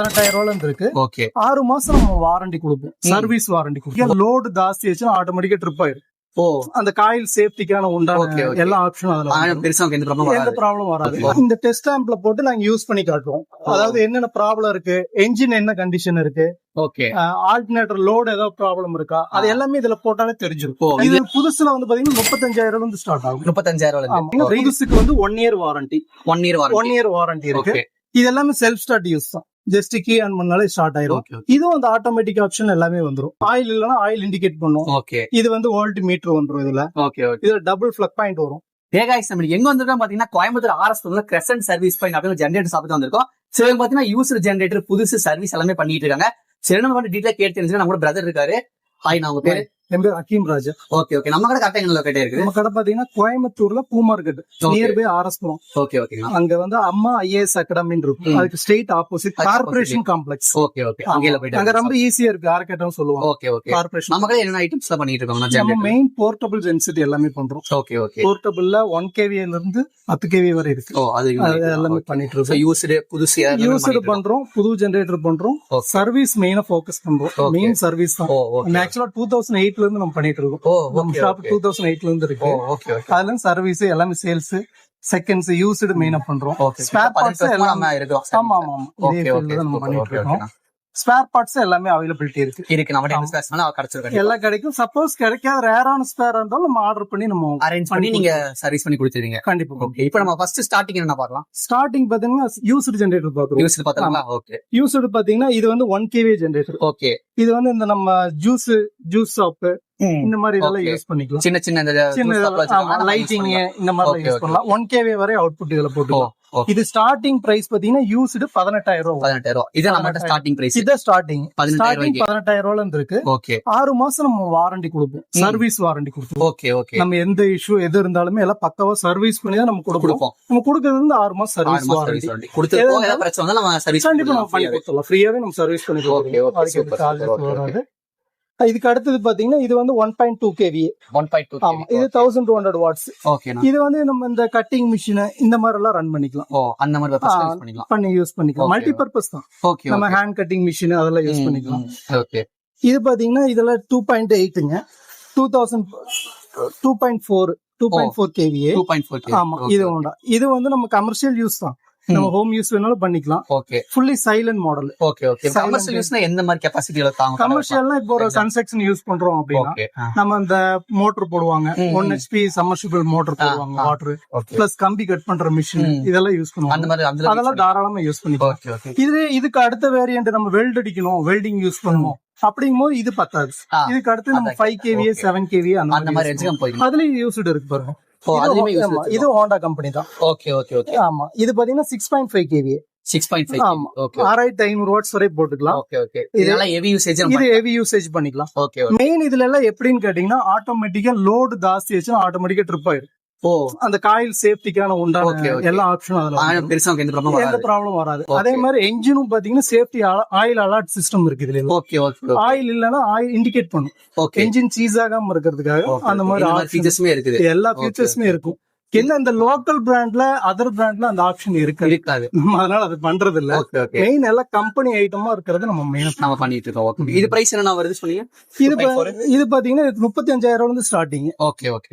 18,000 இருக்கு. ஓகே 6 மாசம் நம்ம வாரண்டி கொடுப்போம், சர்வீஸ் வாரண்டி கொடுப்போம். லோடு ஜாஸ்தி ஆச்சுன்னா ஆட்டோமேட்டிக்கா ட்ரிப் ஆயிரும். ஓ அந்த காயில் சேஃப்டிக்கான உண்டான எல்லா ஆப்ஷனும் அதுல பெருசா எந்த ப்ராப்ளம் வராது. இந்த டெஸ்ட் ஆம்ப்ல போட்டு நாங்க யூஸ் பண்ணி காட்டுவோம். அதாவது என்னென்ன ப்ராப்ளம் இருக்கு, என்ஜின் என்ன கண்டிஷன் இருக்கு, ஓகே ஆல்டர்னேட்டர் லோடு ஏதாவது ப்ராப்ளம் இருக்கா, அது எல்லாமே இதுல போட்டாலே தெரிஞ்சிருக்கும். இது புதுசுல வந்து பாத்தீங்கன்னா 35,000 இருந்து ஸ்டார்ட் ஆகும். 35,000 புதுசுக்கு வந்து 1 year வாரண்டி, 1 year வாரண்டி இருக்கு. இது எல்லாமே செல்ஃப் ஸ்டார்ட் யூஸ் தான். ஜஸ்ட் கீ ஆன் பண்ணாலே ஸ்டார்ட் ஆயிரும். இதுவும் அந்த ஆட்டோமேட்டிக் ஆப்ஷன் எல்லாமே வந்துரும். ஆயில் இல்லனா ஆயில் இண்டிகேட் பண்ணும். ஓகே இது வந்து வோல்ட் மீட்டர் வந்துரும் இதுல. ஓகே ஓகே இதுல டபுள் ஃபிளக் பாயிண்ட் வரும். ஏகாய்ஸ் நம்ம எங்க வந்திருக்கோம் பாத்தீங்கன்னா Coimbatore RS crescent service point அப்படின்னு ஜெனரேட்டர் சாப்பிட்டு வந்திருக்கோம். சரி பாத்தீங்கன்னா யூசர் ஜெனரேட்டர் புதுசு சர்வீஸ் எல்லாமே பண்ணிட்டு இருக்காங்க. சரி நம்ம வந்து டீடைலா கேட்டு தெரிஞ்சுக்க நம்ம பிரதர் இருக்காரு. ஹாய், நான் உங்க பேரு? என் பேர் அக்கீம் ராஜா. ஓகே ஓகே நம்ம கடை கரெக்டா எங்க லொகேட் இருக்கு? நம்ம கடை பாத்தீங்கன்னா கோயம்புத்தூர்ல பூ market near by RS Puram. Okay okay அங்க வந்து அம்மா IAS அகாடமி இருக்கு. அதுக்கு straight opposite corporation complex. Okay okay அங்க ரொம்ப ஈஸியா இருக்கு. யார்கிட்டயும் சொல்லுவாங்க. ஓகே ஓகே கார்ப்பரேஷன் நம்ம கடை என்ன ஐட்டம்ஸ் எல்லாம் பண்ணிட்டு இருக்கோம்? நம்ம மெயின் போர்ட்டபிள் ஜென்சிட்டி எல்லாமே பண்றோம். ஓகே ஓகே போர்ட்டபிள்ல 1 kVA ல இருந்து 10 kVA வரை இருக்கு. ஓ அது எல்லாமே பண்ணிட்டு இருக்கோம். யூஸ்டு புதுசு யூஸ்டு பண்றோம், புது ஜெனரேட்டர் பண்றோம். சர்வீஸ் மெயினா ஃபோக்கஸ் பண்றோம். மெயின் சர்வீஸ் தான். ஆக்சுவலா 2008 ல இருந்து நம்ம பண்ணிட்டு இருக்கோம். நம்ம ஷாப் 2008 ல இருந்து இருக்கு. அதுல சர்வீஸ் எல்லாமே சேல்ஸ் செகண்ட்ஸ் யூஸ்டு மெயினா பண்றோம். ஸ்பேர் பார்ட்ஸ் எல்லாமே இருக்கு. ஆமா ஆமா இதே ஃபீல்ட்ல நம்ம பண்ணிட்டு இருக்கோம். ஸ்பேர் பார்ட்ஸ் எல்லாமே அவைலபிலிட்டி இருக்கு. நம்ம என்ன ஸ்பேர்ஸ்னால கிடைச்சிருக்கு. எல்லாம் கிடைக்கும். சப்போஸ் கிடைக்காத ரேரான ஸ்பேர் இருந்தாலும் நம்ம ஆர்டர் பண்ணி நம்ம அரேஞ்ச் பண்ணி நீங்க சர்வீஸ் பண்ணி கொடுத்துருவீங்க. கண்டிப்பா. ஓகே இப்போ நம்ம ஃபர்ஸ்ட் ஸ்டார்டிங் என்ன பார்க்கலாம்? ஸ்டார்டிங் பாத்தீங்கன்னா யூஸ்டு ஜெனரேட்டர் பாக்குறோம். யூஸ்டு பார்த்தீங்களா? ஓகே யூஸ்டு பாத்தீங்கன்னா இது வந்து 1 kVA ஜெனரேட்டர். ஓகே இது வந்து இந்த நம்ம ஜூஸ் ஷாப் இந்த மாதிரி இதெல்லாம் யூஸ் பண்ணிக்கலாம். சின்ன சின்ன லைட்டிங் இந்த மாதிரி யூஸ் பண்ணலாம். 1 kVA வரை அவுட்புட் இதுல போட்டுக்கலாம். இது ஸ்டார்டிங் பிரைஸ் பாத்தீங்கன்னா யூஸ்டு 18,000. இது நம்ம ஸ்டார்டிங் பிரைஸ். இது ஸ்டார்டிங் 18,000 இருந்து இருக்கு. ஓகே 6 மாசம் நம்ம வாரண்டி கொடுப்போம், சர்வீஸ் வாரண்டி கொடுப்போம். ஓகே ஓகே நம்ம எந்த இஷ்யூ எது இருந்தாலுமே எல்லாம் பக்காவா சர்வீஸ் பண்ணி தான் நம்ம கொடுப்போம். நம்ம கொடுக்கிறது வந்து 6 மாசம் சர்வீஸ் வாரண்டி கொடுத்து ஏதாவது பிரச்சனை வந்தா நம்ம சர்வீஸ் கண்டிப்பா நம்ம பண்ணி கொடுத்துடலாம். ஃப்ரீயாவே நம்ம சர்வீஸ் பண்ணி கொடுப்போம். வராது. இதுக்கு அடுத்தது பாத்தீங்கன்னா இது வந்து 1.2 kVA. 1.2 ஆமா இது 1200 வாட்ஸ். ஓகே இது வந்து நம்ம இந்த கட்டிங் மிஷின் இந்த மாதிரி எல்லாம் ரன் பண்ணிக்கலாம். ஓ அந்த மாதிரி யூஸ் பண்ணிக்கலாம். பண்ணி யூஸ் பண்ணிக்கலாம். மல்டி பர்பஸ் தான். ஓகே நம்ம ஹேண்ட் கட்டிங் மிஷின் அதெல்லாம் யூஸ் பண்ணிக்கலாம். ஓகே இது பாத்தீங்கன்னா இதுல 2.8ங்க 2.4 kVA. 2.4 ஆமா இது வந்து நம்ம கமர்ஷியல் யூஸ் தான். நம்ம ஹோம் யூஸ் வேணாலும் பண்ணிக்கலாம். Okay fully silent model. Okay okay commercial யூஸ்னா எந்த மாதிரி கெபாசிட்டில தாங்க? கமர்ஷியல்னா இப்போ ஒரு கன்ஸ்ட்ரக்ஷன் யூஸ் பண்றோம் அப்படின்னா நம்ம அந்த மோட்டர் போடுவாங்க, 1 HP சம்மர்சிபிள் மோட்டர் போடுவாங்க, வாட்டர் பிளஸ் கம்பி கட் பண்ற மிஷின் இதெல்லாம் யூஸ் பண்ணுவாங்க. அந்த மாதிரி அதெல்லாம் தாராளமா யூஸ் பண்ணிக்கலாம். இதுக்கு அடுத்த வேரியன்ட் நம்ம வெல்ட் அடிக்கணும், வெல்டிங் யூஸ் பண்ணுவோம் அப்படிங்கும்போது இது பத்தாது. இதுக்கு அடுத்து நம்ம 5 kVA 7 kVA அந்த மாதிரி எக்ஸாம் போயிடும். அதுலயும் யூஸ்டு இருக்கு பாருங்க. இது ஹோண்டா கம்பெனி தான். ஓகே ஓகே ஓகே ஆமா இது பாத்தீங்கன்னா 6.5 kVA. 6.5 ஆமா 6500 வாட்ஸ் வரை போட்டுக்கலாம். ஓகே ஓகே இதெல்லாம் ஹெவி யூசேஜ் இது ஹெவி யூசேஜ் பண்ணிக்கலாம். ஓகே மெயின் இதுல எல்லாம் எப்படின்னு கேட்டீங்கன்னா ஆட்டோமேட்டிக்கா லோடு ஜாஸ்தி ஆச்சுன்னா ஆட்டோமேட்டிக்கா ட்ரிப் ஆயிரும். அந்த காயில் சேஃப்டிக்கான உண்டான எல்லா ஆப்ஷனும் அதுல பெருசா எந்த ப்ராப்ளம் வராது. அதே மாதிரி என்ஜினும் பாத்தீங்கன்னா சேஃப்டி ஆயில் அலர்ட் சிஸ்டம் இருக்கு இதுல. ஓகே ஓகே ஆயில் இல்லனா ஆயில் இண்டிகேட் பண்ணும். என்ஜின் சீஸ் ஆகாம இருக்கிறதுக்காக அந்த மாதிரி ஃபீச்சர்ஸ்மே இருக்குது. எல்லா ஃபீச்சர்ஸ்மே இருக்கும். என்ன இந்த லோக்கல் பிராண்ட்ல அதர் பிராண்ட்ல அந்த ஆப்ஷன் இருக்காது. அதனால அது பண்றது இல்ல. மெயின் எல்லாம் கம்பெனி ஐட்டமா இருக்கிறது நம்ம மெயின் நம்ம பண்ணிட்டு இருக்கோம். இது பிரைஸ் என்ன வருது சொன்னீங்க? இது பாத்தீங்கன்னா 35,000 இருந்து ஸ்டார்டிங். ஓகே ஓகே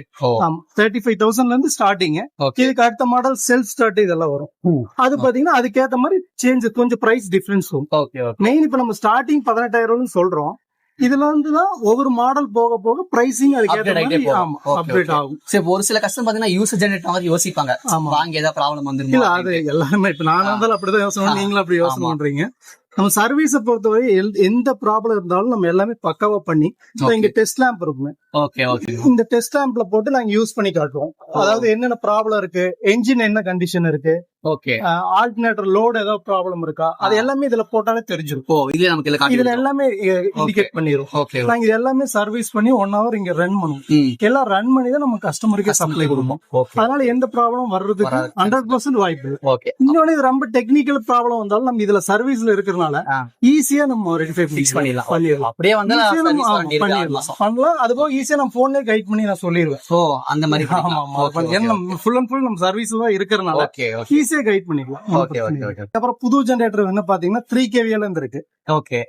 35,000 இருந்து ஸ்டார்டிங். இதுக்கு அடுத்த மாடல் செல்ஃப் ஸ்டார்ட் இதெல்லாம் வரும். அது பாத்தீங்கன்னா அதுக்கேத்த மாதிரி சேஞ்ச் கொஞ்சம் பிரைஸ் டிஃபரன்ஸ் வரும். மெயின் இப்ப நம்ம ஸ்டார்டிங் 18,000 சொல்றோம். இதுல வந்துதான் ஒவ்வொரு மாடல் போக போக பிரைசிங் அப்டேட் ஆகும். சரி ஒரு சில கஸ்டமர் பாத்தீங்கன்னா யூசர் ஜெனரேட் மாதிரி யோசிப்பாங்க, வாங்கி ஏதாவது ப்ராப்ளம் வந்துருமா? இல்ல அது எல்லாருமே இப்ப நானா இருந்தாலும் அப்படிதான் யோசனை, நீங்களும் அப்படி யோசனை பண்றீங்க. நம்ம சர்வீஸ பொறுத்தவரை எந்த ப்ராப்ளம் இருந்தாலும் நம்ம எல்லாமே பக்காவா பண்ணி இங்க டெஸ்ட் லேம்ப் இருக்குமே. இந்த டெஸ்ட் லேம்ப்ல போட்டு நாங்க யூஸ் பண்ணி காட்டுவோம். அதாவது என்னென்ன ப்ராப்ளம் இருக்கு, என்ஜின் என்ன கண்டிஷன் இருக்கு, ஆல்டர்னேட்டர் லோடு ஏதாவது ப்ராப்ளம் இருக்கா, அது எல்லாமே இதுல போட்டாலே தெரிஞ்சிருக்கும். இதுல எல்லாமே இண்டிகேட் பண்ணிரும். நாங்க இது எல்லாமே சர்வீஸ் பண்ணி 1 hour இங்க ரன் பண்ணுவோம். எல்லாம் ரன் பண்ணி தான் நம்ம கஸ்டமருக்கு சப்ளை கொடுப்போம். அதனால எந்த ப்ராப்ளம் வர்றதுக்கு 100% வாய்ப்பு. இன்னொன்னு இது ரொம்ப டெக்னிக்கல் ப்ராப்ளம் வந்தாலும் நம்ம இதுல சர்வீஸ்ல இருக்கிறனால ஈஸியா நம்ம ரெடிஃபை பண்ணிடலாம். அப்படியே வந்து பண்ணலாம். அது போக ஈஸியா நம்ம போன்லயே கைட் பண்ணி நான் சொல்லிடுவேன். அந்த மாதிரி ஃபுல் அண்ட் ஃபுல் நம்ம சர்வீஸ் தான் இருக்கிறனால ஈஸியா ஈஸியா கைட் பண்ணிக்கலாம். ஓகே ஓகே ஓகே அப்புறம் புது ஜெனரேட்டர் என்ன பாத்தீங்கன்னா 3 kVல இருந்து இருக்கு. ஓகே.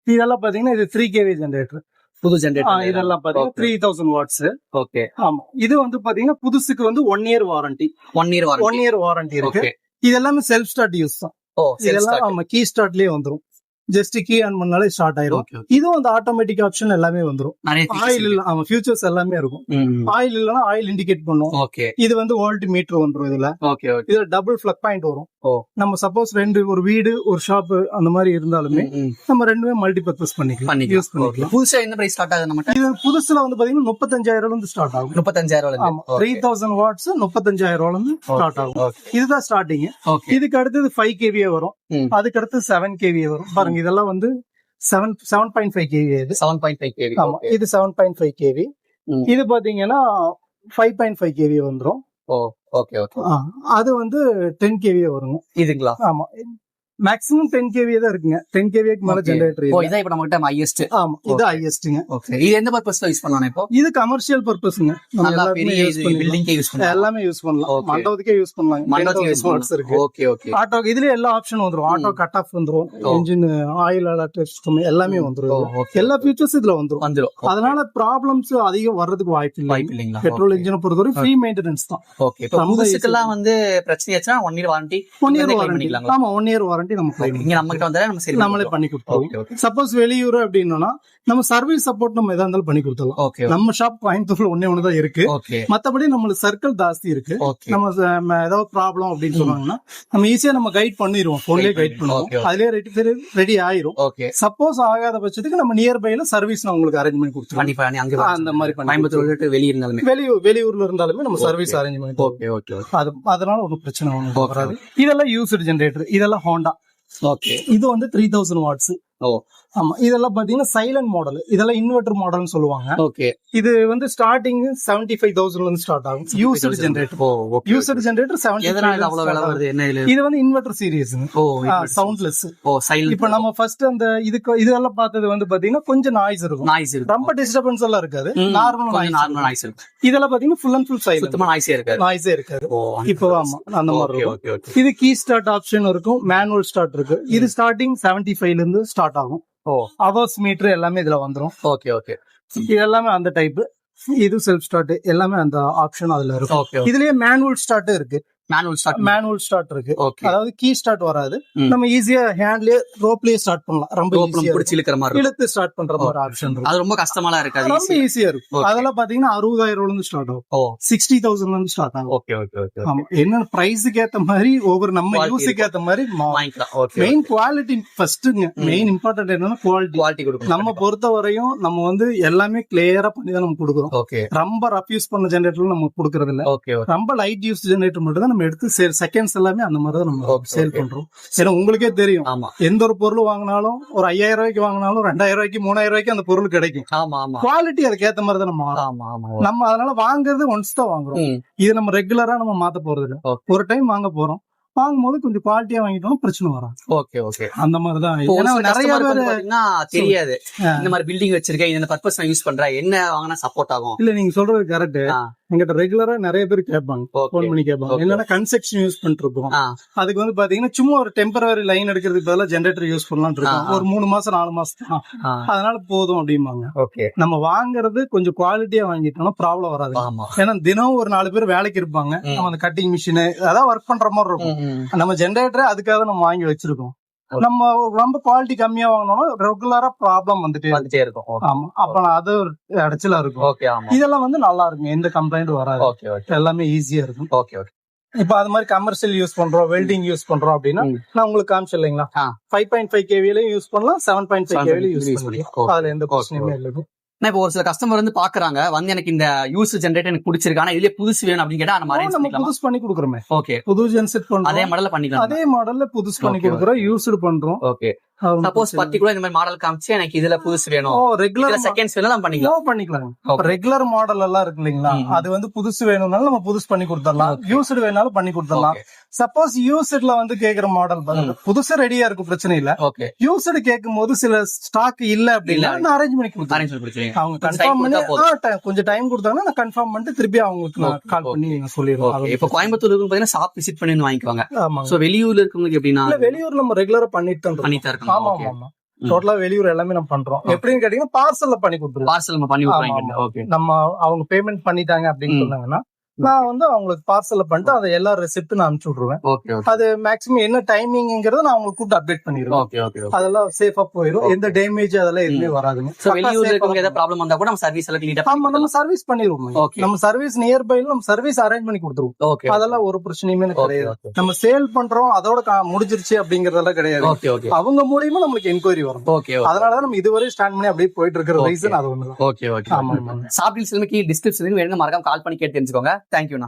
இதெல்லாம் பாத்தீங்கன்னா இது 3 kV ஜெனரேட்டர். புது ஜெனரேட்டர் இதெல்லாம் பாத்தீங்கன்னா 3000 வாட்ஸ். ஓகே. ஆமா, இது வந்து பாத்தீங்கன்னா புதுசுக்கு வந்து 1 year வாரண்டி. 1 year வாரண்டி இருக்கு. இது எல்லாமே செல்ஃப் ஸ்டார்ட் யூஸ் தான். இதெல்லாம் ஆமா கீ ஸ்டார்ட்லயே வந்துரும். ஜஸ்ட் கீ ஆன் பண்ணாலே ஸ்டார்ட் ஆயிரும். இதுவும் அந்த ஆட்டோமேட்டிக் ஆப்ஷன் எல்லாமே வந்துரும். ஆயில் இல்ல, ஆமா ஃபியூச்சர்ஸ் எல்லாமே இருக்கும். ஆயில் இல்லனா ஆயில் இண்டிகேட் பண்ணும். ஓகே. இது வந்து வோல்ட் மீட்டர் வந்துரும் இதுல. Okay okay. இதுல டபுள் பிளக் பாயிண்ட் வரும். நம்ம சப்போஸ் ஒரு வீடு ஒரு ஷாப் அந்த மாதிரி இருந்தாலுமே நம்ம ரெண்டுமே மல்டி பர்பஸ் பண்ணிக்கலாம். யூஸ் பண்ணிக்கலாம். புதுசா என்ன பிரைஸ் ஸ்டார்ட் ஆகுது நம்ம? இது புதுசுல வந்து பாத்தீங்கன்னா 35,000 இருந்து ஸ்டார்ட் ஆகும். 35,000. ஆமா, 3000 வாட்ஸ் 35,000 இருந்து ஸ்டார்ட் ஆகும். இதுதான் ஸ்டார்டிங். இதுக்கு அடுத்தது 5 kVA வரும். அதுக்கு அடுத்து 7 kVA வரும். பாருங்க, இதெல்லாம் வந்து 7.5 kVA. இது 7.5 kV. ஆமா, இது 7.5 kV. இது பாத்தீங்கன்னா 5.5 kVA வந்துரும். Okay okay. அது வந்து 10 kVA வருங்க. இதுங்களா? ஆமா, மேக்ஸிமம் 10 kVA தான் இருக்குங்க. 10 kVAக்கு மேல ஜெனரேட்டர் இல்ல. இதான் இப்ப நம்மகிட்ட ஹையஸ்ட். ஆமா, இது ஹையஸ்ட்ங்க. ஓகே. இது எந்த பர்பஸ்ல யூஸ் பண்ணலாம் இப்போ? இது கமர்ஷியல் பர்பஸ்ங்க. நல்லா பெரிய பில்டிங்க்கு யூஸ் பண்ணலாம். எல்லாமே யூஸ் பண்ணலாம். மண்டபத்துக்கே யூஸ் பண்ணலாம். மண்டபத்துக்கு யூஸ் இருக்கு. Okay okay. ஆட்டோ இதுல எல்லா ஆப்ஷன் வந்துரும். ஆட்டோ கட் ஆஃப் வந்துரும். இன்ஜின் ஆயில் அலர்ட் சிஸ்டம் எல்லாமே வந்துரும். எல்லா ஃபீச்சர்ஸ் இதுல வந்துரும். அதனால ப்ராப்ளம்ஸ் அதிகம் வர்றதுக்கு வாய்ப்பு இல்ல. பெட்ரோல் இன்ஜினை பொறுத்தவரை ஃப்ரீ மெயின்டெனன்ஸ் தான். ஓகே. புதுசுக்கெல்லாம் வந்து பிரச்சனை ஆச்சுனா 1 year வாரண்டி. 1 year warranty. ஆமா, 1 year வாரண்டி நம்ம இங்க நம்ம கிட்ட வந்தா நம்ம சரி நம்மளே பண்ணி கொடுத்துருவோம். சப்போஸ் வெளியூர் அப்படின்னா நம்ம சர்வீஸ் சப்போர்ட் நம்ம எதா இருந்தாலும் பண்ணி கொடுத்துடலாம். நம்ம ஷாப் கோயம்புத்தூர்ல ஒண்ணு தான் இருக்கு. மத்தபடி நம்மளுக்கு சர்க்கிள் ஜாஸ்தி இருக்கு. நம்ம ஏதாவது ப்ராப்ளம் அப்படின்னு சொன்னாங்கன்னா நம்ம ஈஸியா நம்ம கைட் பண்ணிடுவோம். போன்லயே கைட் பண்ணுவோம். அதுலயே ரெடி ஆயிரும். சப்போஸ் ஆகாத பட்சத்துக்கு நம்ம நியர்பைல சர்வீஸ் நான் உங்களுக்கு அரேஞ்ச் பண்ணி கொடுத்துருவோம். அந்த மாதிரி வெளியூர்ல இருந்தாலுமே நம்ம சர்வீஸ் அரேஞ்ச் பண்ணி அதனால ஒன்றும் பிரச்சனை ஒன்றும் வராது. இதெல்லாம் யூஸ்டு ஜெனரேட்டர். இதெல்லாம் ஹோண்டா. ஓகே. இது வந்து 3000 வாட்ஸ். ஆமா, இதெல்லாம் பாத்தீங்கன்னா சைலண்ட் மாடல். இதெல்லாம் இன்வெர்டர் மாடல்னு சொல்லுவாங்க. ஓகே. இது வந்து ஸ்டார்டிங் 75,000 ல இருந்து ஸ்டார்ட் ஆகும். Used generator. யூஸ்டு ஜெனரேட்டர் 75,000 அவ்வளவு விலை வருது. என்ன இது வந்து இன்வெர்டர் சீரிஸ். சவுண்ட்லெஸ். சைலண்ட். இப்போ நம்ம ஃபர்ஸ்ட் அந்த இதெல்லாம் பார்த்தது வந்து பாத்தீங்கன்னா கொஞ்சம் நாய்ஸ் இருக்கும். ரொம்ப டிஸ்டர்பன்ஸ் எல்லாம் இருக்காது. நார்மல் நாய்ஸ் இருக்கும். இதெல்லாம் பாத்தீங்கன்னா ஃபுல் அண்ட் ஃபுல் சைலண்ட். சுத்தமா நாய்ஸே இருக்காது. இப்போ ஆமா அந்த மாதிரி இருக்கும். இது கீ ஸ்டார்ட் ஆப்ஷன் இருக்கும். மேனுவல் ஸ்டார்ட் இருக்கு. இது ஸ்டார்டிங் 75 ல இருந்து ஸ்டார்ட் ஆகும். அவர்ஸ் மீட்டர் எல்லாமே இதுல வந்துரும். Okay okay. இது எல்லாமே அந்த டைப். இது செல்ஃப் ஸ்டார்ட் எல்லாமே அந்த ஆப்ஷன் அதுல இருக்கும். இதுலயே மேனுவல் ஸ்டார்ட் இருக்கு. மேனுவல் ஸ்டார்ட் இருக்கு. அதாவது கீ ஸ்டார்ட் வராது. நம்ம ஈஸியா ஹேண்ட்லயே ரோப்லயே ஸ்டார்ட் பண்ணலாம். ரொம்ப பிடிச்சி இழுக்கிற மாதிரி இழுத்து ஸ்டார்ட் பண்ற மாதிரி ஆப்ஷன் இருக்கு. அது ரொம்ப கஷ்டமா இருக்காது. ரொம்ப ஈஸியா இருக்கும். அதெல்லாம் பாத்தீங்கன்னா 60,000 இருந்து ஸ்டார்ட் ஆகும். 60,000 இருந்து ஸ்டார்ட் ஆகும். Okay okay okay. ஆமா, என்ன பிரைஸ்க்கு ஏத்த மாதிரி ஒவ்வொரு நம்ம யூஸ்க்கு ஏத்த மாதிரி மெயின் குவாலிட்டி ஃபர்ஸ்ட்ங்க. மெயின் இம்பார்ட்டன்ட் என்னன்னா குவாலிட்டி கொடுக்கணும். நம்ம பொறுத்த வரையும் நம்ம வந்து எல்லாமே கிளியரா பண்ணி தான் நம்ம கொடுக்குறோம். ரொம்ப ரஃப் யூஸ் பண்ண ஜெனரேட்டர் நம்ம கொடுக்கறது இல்ல. ரொம்ப லைட் யூஸ் ஜெனரேட்டர் மட்டும் தான் நம்ம எடுத்து செகண்ட்ஸ் எல்லாமே அந்த மாதிரி தான் நம்ம சேல் பண்றோம். ஏன்னா உங்களுக்கே தெரியும், எந்த ஒரு பொருள் வாங்கினாலும் ஒரு 5,000 ரூபாய்க்கு வாங்கினாலும் 2,000 ரூபாய்க்கு 3,000 ரூபாய்க்கு அந்த பொருள் கிடைக்கும். குவாலிட்டி அதுக்கு ஏத்த மாதிரி தான் நம்ம அதனால வாங்குறது ஒன்ஸ் தான் வாங்குறோம். இது நம்ம ரெகுலரா நம்ம மாத்த போறது இல்ல. ஒரு டைம் வாங்க போறோம். வாங்கும்போது கொஞ்சம் குவாலிட்டியா வாங்கிட்டோம், பிரச்சனை வராது. Okay okay. அந்த மாதிரிதான். நிறைய பேர் தெரியாது இந்த மாதிரி பில்டிங் வச்சிருக்கேன், இந்த பர்பஸ் நான் யூஸ் பண்றேன், என்ன வாங்கினா சப்போர்ட் ஆகும். இல்ல, நீங்க சொல்றது கரெக்ட். எங்கிட்ட ரெகுலரா நிறைய பேர் கேட்பாங்க, போன் பண்ணி கேட்பாங்க. என்னன்னா கன்ஸ்ட்ரக்ஷன் யூஸ் பண்ணிட்டு இருக்கோம். அதுக்கு வந்து பாத்தீங்கன்னா சும்மா ஒரு டெம்பரரி லைன் எடுக்கிறதுக்கு பதிலா ஜெனரேட்டர் யூஸ் பண்ணலாம் இருக்கோம். ஒரு 3 மாசம் 4 மாசம் அதனால போதும் அப்படிம்பாங்க. நம்ம வாங்குறது கொஞ்சம் குவாலிட்டியா வாங்கிட்டோம்னா ப்ராப்ளம் வராது. ஏன்னா தினம் ஒரு 4 பேர் வேலைக்கு இருப்பாங்க. நம்ம அந்த கட்டிங் மிஷின் அதாவது ஒர்க் பண்ற மாதிரி இருக்கும். நம்ம ஜெனரேட்டர் அதுக்காக நம்ம வாங்கி வச்சிருக்கோம். நம்ம ரொம்ப குவாலிட்டி கம்மியா வாங்கினோம்னா ரெகுலரா ப்ராப்ளம் வந்துட்டே இருக்கும். ஆமா, அப்ப அது ஒரு அடைச்சலா இருக்கும். இதெல்லாம் வந்து நல்லா இருக்கும், எந்த கம்ப்ளைண்ட் வராது. எல்லாமே ஈஸியா இருக்கும். இப்ப அது மாதிரி கமர்ஷியல் யூஸ் பண்றோம், வெல்டிங் யூஸ் பண்றோம் அப்படின்னா நான் உங்களுக்கு காமிச்சு இல்லைங்களா, 5.5 kVலயும் யூஸ் பண்ணலாம், 7.5 kVலயும் யூஸ் பண்ணலாம். அதுல எந்த பிரச்சனையுமே இல்லை. இப்போ ஒரு சில கஸ்டமர் வந்து பாக்குறாங்க, வந்து எனக்கு இந்த யூஸ் ஜெனரேட்டர் எனக்கு பிடிச்சிருக்கு, ஆனா இதுலயே புதுசு வேணும் அப்படின்னு கேட்டா நம்ம புதுசு பண்ணி கொடுக்குறோமே. ஓகே, புது ஜென் செட் பண்றோம், அதே மாடல்ல பண்ணிக்கலாம். அதே மாடல்ல புதுசு பண்ணி கொடுக்குறோம், யூஸ்டு பண்றோம். ஓகே, சப்போஸ் பர்டிகுலர் இந்த மாதிரி மாடல் காமிச்சு எனக்கு இதுல புதுசு வேணும், ரெகுலர் செகண்ட்ஸ் வேணும் நம்ம பண்ணிக்கலாம். பண்ணிக்கலாம். ரெகுலர் மாடல் எல்லாம் இருக்கு இல்லைங்களா, அது வந்து புதுசு வேணும்னாலும் நம்ம புதுசு பண்ணி கொடுத்துடலாம், யூஸ்டு வேணாலும் பண்ணி கொடுத்துடலாம். சப்போஸ் யூஸ்ட்ல வந்து கேக்குற மாடல் புதுசு ரெடியா இருக்கும், பிரச்சனை இல்ல. யூஸ்டு கேட்கும் போது சில ஸ்டாக் இல்ல அப்படின்னா நான் அரேஞ்ச் பண்ணி கொடுத்துருவேன். அவங்க கன்ஃபார்ம் பண்ணி கொஞ்சம் டைம் கொடுத்தாங்கன்னா நான் கன்ஃபார்ம் பண்ணிட்டு திருப்பி அவங்களுக்கு நான் கால் பண்ணி சொல்லிடுவோம். இப்ப கோயம்புத்தூர் பாத்தீங்கன்னா ஷாப் விசிட் பண்ணி வாங்கிக்குவாங்க. சோ வெளியூர்ல இருக்கவங்களுக்கு எப்படின்னா, வெளியூர் நம்ம ரெகுலரா பண்ணிட்டு இருக்கோம். ஆமா ஆமா, டோட்டலா வெளியூர் எல்லாமே நம்ம பண்றோம். எப்படின்னு கேட்டீங்கன்னா பார்சல்ல பண்ணி கொடுத்துருவோம். பார்சல் நம்ம பண்ணி கொடுத்துருவோம். நம்ம அவங்க பேமெண்ட் பண்ணிட்டாங்க அப்படின்னு சொன்னாங்கன்னா நான் வந்து அவங்களுக்கு பார்சல்ல பண்ணிட்டு அதை எல்லா ரெசிப்ட் நான் அனுப்பிச்சு விட்டுருவேன். அது மேக்ஸிமம் என்ன டைமிங்கிறத நான் அவங்களுக்கு கூப்பிட்டு அப்டேட் பண்ணிடுவேன். அதெல்லாம் சேஃபா போயிடும், எந்த டேமேஜ் அதெல்லாம் எதுவுமே வராதுங்க. நம்ம சர்வீஸ் பண்ணிடுவோம். நம்ம சர்வீஸ் நியர்பைல நம்ம சர்வீஸ் அரேஞ்ச் பண்ணி கொடுத்துருவோம். அதெல்லாம் ஒரு பிரச்சனையுமே கிடையாது. நம்ம சேல் பண்றோம் அதோட முடிஞ்சிருச்சு அப்படிங்கறதெல்லாம் கிடையாது. அவங்க மூலியமா நம்மளுக்கு என்கொயரி வரும். அதனாலதான் நம்ம இதுவரை ஸ்டாண்ட் பண்ணி அப்படியே போயிட்டு இருக்கிற ரீசன் அது ஒண்ணுதான். மறக்காம கால் பண்ணி கேட்டு தெரிஞ்சுக்கோங்க. தேங்க்யூண்ணா.